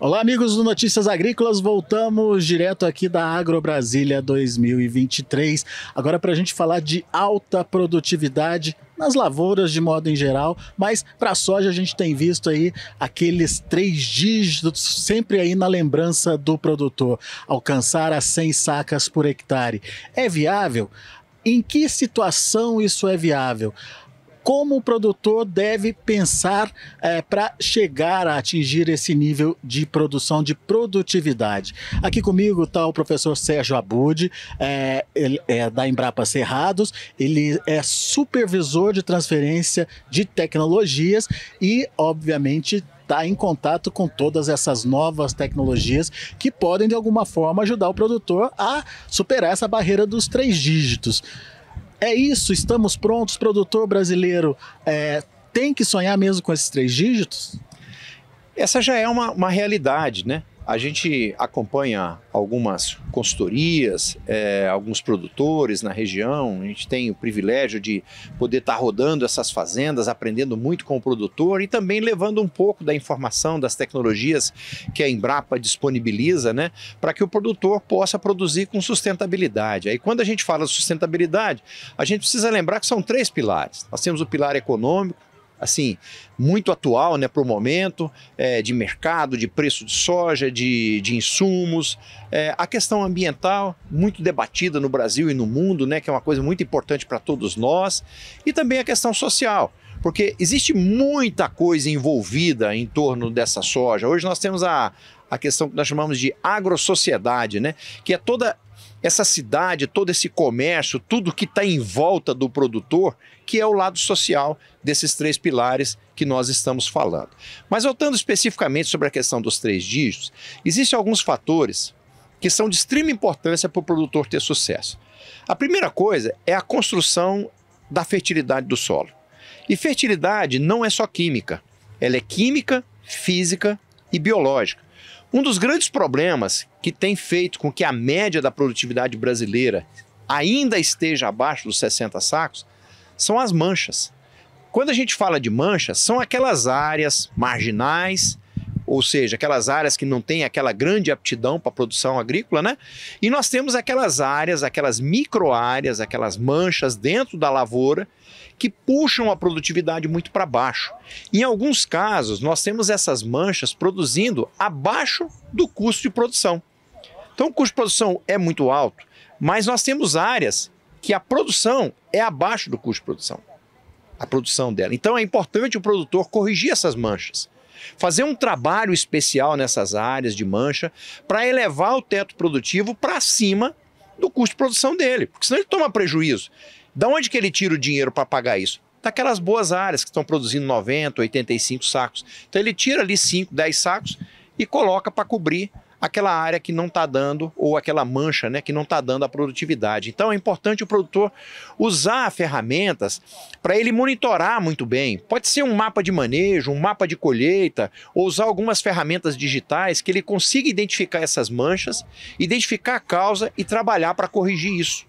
Olá, amigos do Notícias Agrícolas, voltamos direto aqui da AgroBrasília 2023, agora para a gente falar de alta produtividade nas lavouras de modo em geral, mas para a soja a gente tem visto aí aqueles 3 dígitos sempre aí na lembrança do produtor, alcançar as 100 sacas por hectare. É viável? Em que situação isso é viável? Como o produtor deve pensar para chegar a atingir esse nível de produção, de produtividade? Aqui comigo está o professor Sérgio Abud, ele é da Embrapa Cerrados, ele é supervisor de transferência de tecnologias e, obviamente, está em contato com todas essas novas tecnologias que podem, de alguma forma, ajudar o produtor a superar essa barreira dos 3 dígitos. É isso, estamos prontos, produtor brasileiro tem que sonhar mesmo com esses 3 dígitos? Essa já é uma realidade, né? A gente acompanha algumas consultorias, alguns produtores na região, a gente tem o privilégio de poder estar rodando essas fazendas, aprendendo muito com o produtor e também levando um pouco da informação, das tecnologias que a Embrapa disponibiliza, né, para que o produtor possa produzir com sustentabilidade. Aí quando a gente fala de sustentabilidade, a gente precisa lembrar que são 3 pilares. Nós temos o pilar econômico, assim, muito atual, né, para o momento, de mercado, de preço de soja, de insumos, a questão ambiental, muito debatida no Brasil e no mundo, né, que é uma coisa muito importante para todos nós, e também a questão social, porque existe muita coisa envolvida em torno dessa soja. Hoje nós temos a questão que nós chamamos de agrosociedade, né, que é toda essa cidade, todo esse comércio, tudo que está em volta do produtor, que é o lado social desses 3 pilares que nós estamos falando. Mas voltando especificamente sobre a questão dos 3 dígitos, existem alguns fatores que são de extrema importância para o produtor ter sucesso. A primeira coisa é a construção da fertilidade do solo. E fertilidade não é só química, ela é química, física e biológica. Um dos grandes problemas que tem feito com que a média da produtividade brasileira ainda esteja abaixo dos 60 sacos são as manchas. Quando a gente fala de manchas, são aquelas áreas marginais, ou seja, aquelas áreas que não têm aquela grande aptidão para a produção agrícola, né? E nós temos aquelas áreas, aquelas micro-áreas, aquelas manchas dentro da lavoura que puxam a produtividade muito para baixo. Em alguns casos, nós temos essas manchas produzindo abaixo do custo de produção. Então, o custo de produção é muito alto, mas nós temos áreas que a produção é abaixo do custo de produção, a produção dela. Então, é importante o produtor corrigir essas manchas, fazer um trabalho especial nessas áreas de mancha para elevar o teto produtivo para cima do custo de produção dele, porque senão ele toma prejuízo. Da onde que ele tira o dinheiro para pagar isso? Daquelas boas áreas que estão produzindo 90, 85 sacos. Então ele tira ali 5, 10 sacos e coloca para cobrir aquela área que não está dando, ou aquela mancha, né, que não está dando a produtividade. Então é importante o produtor usar ferramentas para ele monitorar muito bem. Pode ser um mapa de manejo, um mapa de colheita, ou usar algumas ferramentas digitais que ele consiga identificar essas manchas, identificar a causa e trabalhar para corrigir isso.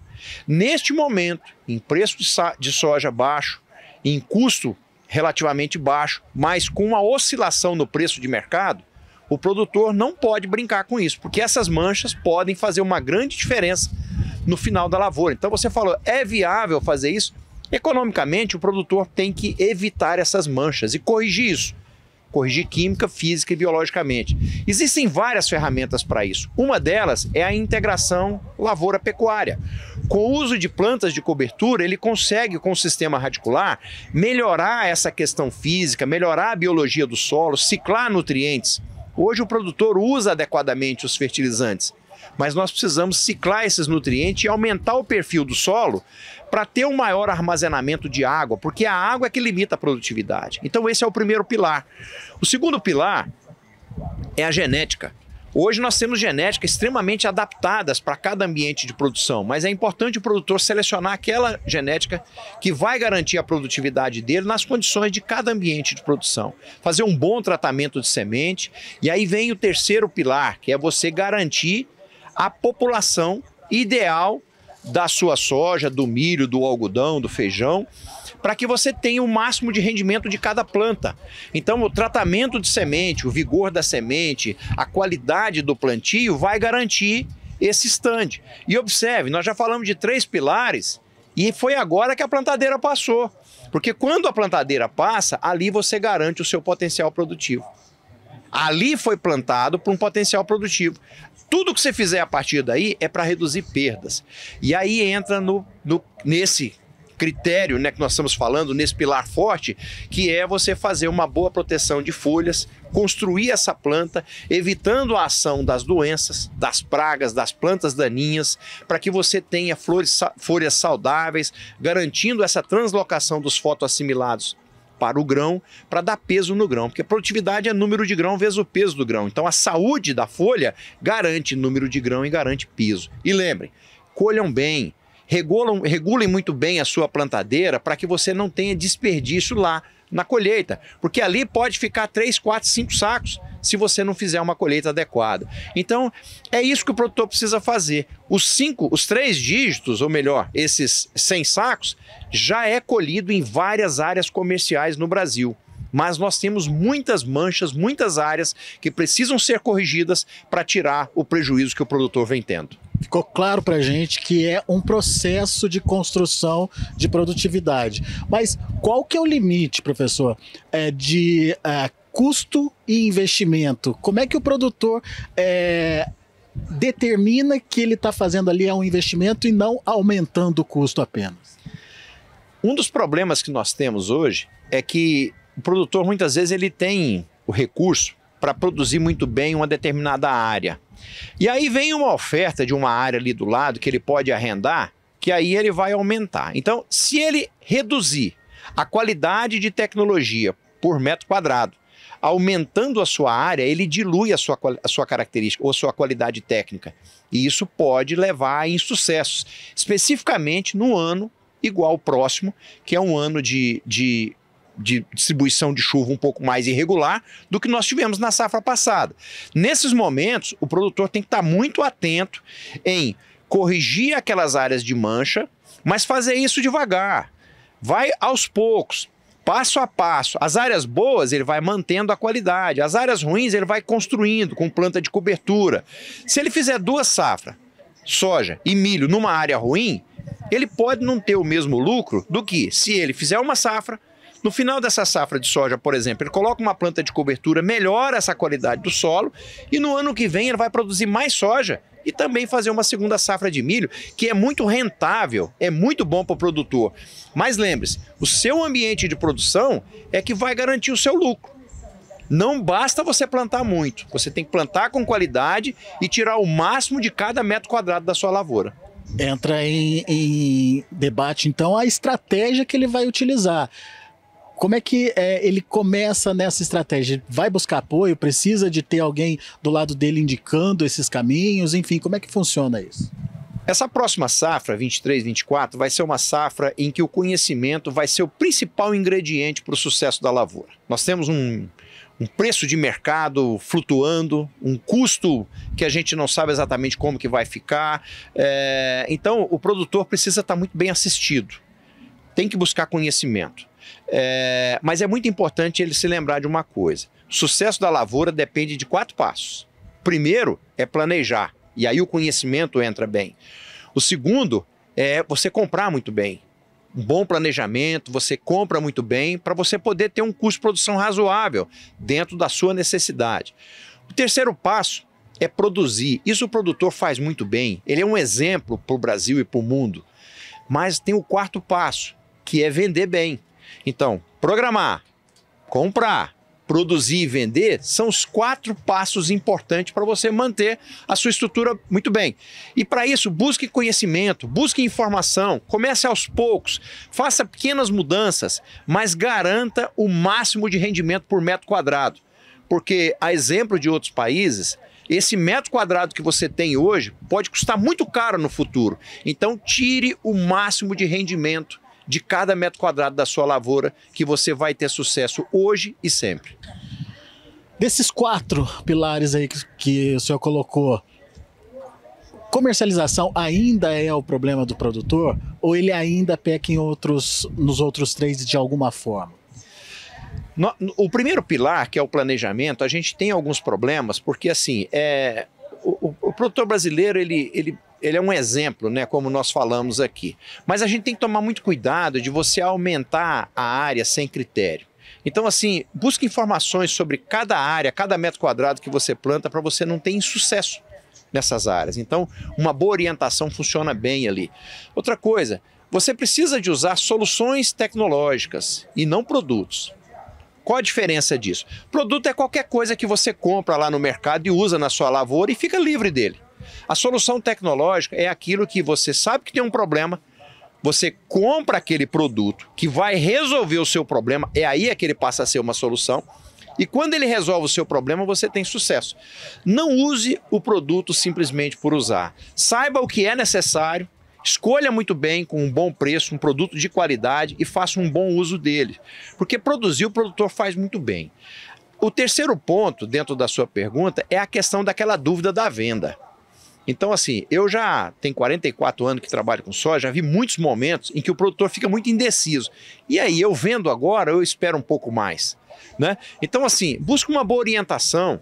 Neste momento, em preço de soja baixo, em custo relativamente baixo, mas com uma oscilação no preço de mercado, o produtor não pode brincar com isso, porque essas manchas podem fazer uma grande diferença no final da lavoura. Então você falou, é viável fazer isso? Economicamente, o produtor tem que evitar essas manchas e corrigir isso. Corrigir química, física e biologicamente. Existem várias ferramentas para isso. Uma delas é a integração lavoura-pecuária. Com o uso de plantas de cobertura, ele consegue, com o sistema radicular, melhorar essa questão física, melhorar a biologia do solo, ciclar nutrientes. Hoje o produtor usa adequadamente os fertilizantes, mas nós precisamos ciclar esses nutrientes e aumentar o perfil do solo para ter um maior armazenamento de água, porque a água é que limita a produtividade. Então esse é o primeiro pilar. O segundo pilar é a genética. Hoje nós temos genéticas extremamente adaptadas para cada ambiente de produção, mas é importante o produtor selecionar aquela genética que vai garantir a produtividade dele nas condições de cada ambiente de produção. Fazer um bom tratamento de semente, e aí vem o terceiro pilar, que é você garantir a população ideal da sua soja, do milho, do algodão, do feijão, para que você tenha o máximo de rendimento de cada planta. Então, o tratamento de semente, o vigor da semente, a qualidade do plantio vai garantir esse stand. E observe, nós já falamos de 3 pilares e foi agora que a plantadeira passou. Porque quando a plantadeira passa, ali você garante o seu potencial produtivo. Ali foi plantado para um potencial produtivo. Tudo que você fizer a partir daí é para reduzir perdas. E aí entra nesse critério, né, que nós estamos falando, nesse pilar forte, que é você fazer uma boa proteção de folhas, construir essa planta, evitando a ação das doenças, das pragas, das plantas daninhas, para que você tenha folhas saudáveis, garantindo essa translocação dos fotoassimilados para o grão, para dar peso no grão, porque produtividade é número de grão vezes o peso do grão. Então a saúde da folha garante número de grão e garante peso. E lembrem, colham bem, regulem muito bem a sua plantadeira para que você não tenha desperdício lá na colheita, porque ali pode ficar 3, 4, 5 sacos se você não fizer uma colheita adequada. Então, é isso que o produtor precisa fazer. Os 3 dígitos, ou melhor, esses 100 sacos, já é colhido em várias áreas comerciais no Brasil. Mas nós temos muitas manchas, muitas áreas que precisam ser corrigidas para tirar o prejuízo que o produtor vem tendo. Ficou claro para a gente que é um processo de construção de produtividade. Mas qual que é o limite, professor, de custo e investimento? Como é que o produtor determina que ele está fazendo ali um investimento e não aumentando o custo apenas? Um dos problemas que nós temos hoje é que o produtor muitas vezes ele tem o recurso para produzir muito bem uma determinada área. E aí vem uma oferta de uma área ali do lado que ele pode arrendar, que aí ele vai aumentar. Então, se ele reduzir a qualidade de tecnologia por metro quadrado, aumentando a sua área, ele dilui a sua característica ou a sua qualidade técnica. E isso pode levar a insucessos, especificamente no ano igual ao próximo, que é um ano de distribuição de chuva um pouco mais irregular do que nós tivemos na safra passada. Nesses momentos, o produtor tem que estar muito atento em corrigir aquelas áreas de mancha, mas fazer isso devagar. Vai aos poucos, passo a passo. As áreas boas ele vai mantendo a qualidade, as áreas ruins ele vai construindo com planta de cobertura. Se ele fizer 2 safras, soja e milho numa área ruim, ele pode não ter o mesmo lucro do que se ele fizer uma safra. No final dessa safra de soja, por exemplo, ele coloca uma planta de cobertura, melhora essa qualidade do solo e no ano que vem ele vai produzir mais soja e também fazer uma segunda safra de milho, que é muito rentável, é muito bom para o produtor. Mas lembre-se, o seu ambiente de produção é que vai garantir o seu lucro. Não basta você plantar muito, você tem que plantar com qualidade e tirar o máximo de cada metro quadrado da sua lavoura. Entra em debate, então, a estratégia que ele vai utilizar. Como é que ele começa nessa estratégia? Vai buscar apoio? Precisa de ter alguém do lado dele indicando esses caminhos? Enfim, como é que funciona isso? Essa próxima safra, 23, 24, vai ser uma safra em que o conhecimento vai ser o principal ingrediente para o sucesso da lavoura. Nós temos um preço de mercado flutuando, um custo que a gente não sabe exatamente como que vai ficar. Então, o produtor precisa estar muito bem assistido. Tem que buscar conhecimento. Mas é muito importante ele se lembrar de uma coisa. O sucesso da lavoura depende de 4 passos. O primeiro é planejar, e aí o conhecimento entra bem. O segundo é você comprar muito bem. Um bom planejamento, você compra muito bem para você poder ter um custo de produção razoável dentro da sua necessidade. O terceiro passo é produzir. Isso o produtor faz muito bem. Ele é um exemplo para o Brasil e para o mundo. Mas tem o 4º passo, que é vender bem. Então, programar, comprar, produzir e vender são os 4 passos importantes para você manter a sua estrutura muito bem. E para isso, busque conhecimento, busque informação, comece aos poucos, faça pequenas mudanças, mas garanta o máximo de rendimento por metro quadrado. Porque, a exemplo de outros países, esse metro quadrado que você tem hoje pode custar muito caro no futuro. Então, tire o máximo de rendimento de cada metro quadrado da sua lavoura, que você vai ter sucesso hoje e sempre. Desses 4 pilares aí que o senhor colocou, comercialização ainda é o problema do produtor ou ele ainda peca nos outros três de alguma forma? O primeiro pilar, que é o planejamento, a gente tem alguns problemas, porque assim, o produtor brasileiro, ele é um exemplo, né, como nós falamos aqui. Mas a gente tem que tomar muito cuidado de você aumentar a área sem critério. Então, assim, busque informações sobre cada área, cada metro quadrado que você planta para você não ter insucesso nessas áreas. Então, uma boa orientação funciona bem ali. Outra coisa, você precisa de usar soluções tecnológicas e não produtos. Qual a diferença disso? Produto é qualquer coisa que você compra lá no mercado e usa na sua lavoura e fica livre dele. A solução tecnológica é aquilo que você sabe que tem um problema, você compra aquele produto que vai resolver o seu problema, aí é que ele passa a ser uma solução, e quando ele resolve o seu problema, você tem sucesso. Não use o produto simplesmente por usar. Saiba o que é necessário, escolha muito bem, com um bom preço, um produto de qualidade e faça um bom uso dele. Porque produzir, o produtor faz muito bem. O terceiro ponto, dentro da sua pergunta, é a questão daquela dúvida da venda. Então, assim, eu já tenho 44 anos que trabalho com soja, já vi muitos momentos em que o produtor fica muito indeciso. E aí, eu vendo agora, eu espero um pouco mais, né? Então, assim, busca uma boa orientação.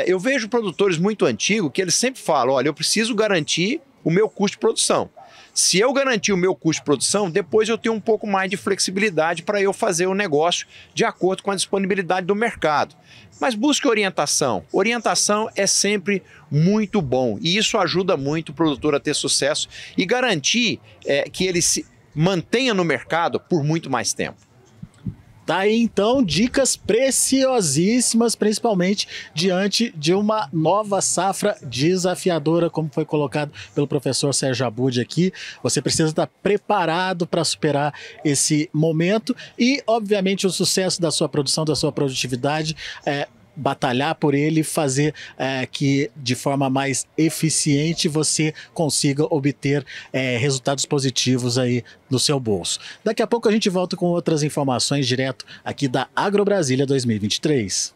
Eu vejo produtores muito antigos que eles sempre falam, olha, eu preciso garantir o meu custo de produção. Se eu garantir o meu custo de produção, depois eu tenho um pouco mais de flexibilidade para eu fazer o negócio de acordo com a disponibilidade do mercado. Mas busque orientação. Orientação é sempre muito bom e isso ajuda muito o produtor a ter sucesso e garantir que ele se mantenha no mercado por muito mais tempo. Tá aí então dicas preciosíssimas, principalmente diante de uma nova safra desafiadora, como foi colocado pelo professor Sérgio Abud aqui. Você precisa estar preparado para superar esse momento e, obviamente, o sucesso da sua produção, da sua produtividade, batalhar por ele, fazer que de forma mais eficiente você consiga obter resultados positivos aí no seu bolso. Daqui a pouco a gente volta com outras informações direto aqui da AgroBrasília 2023.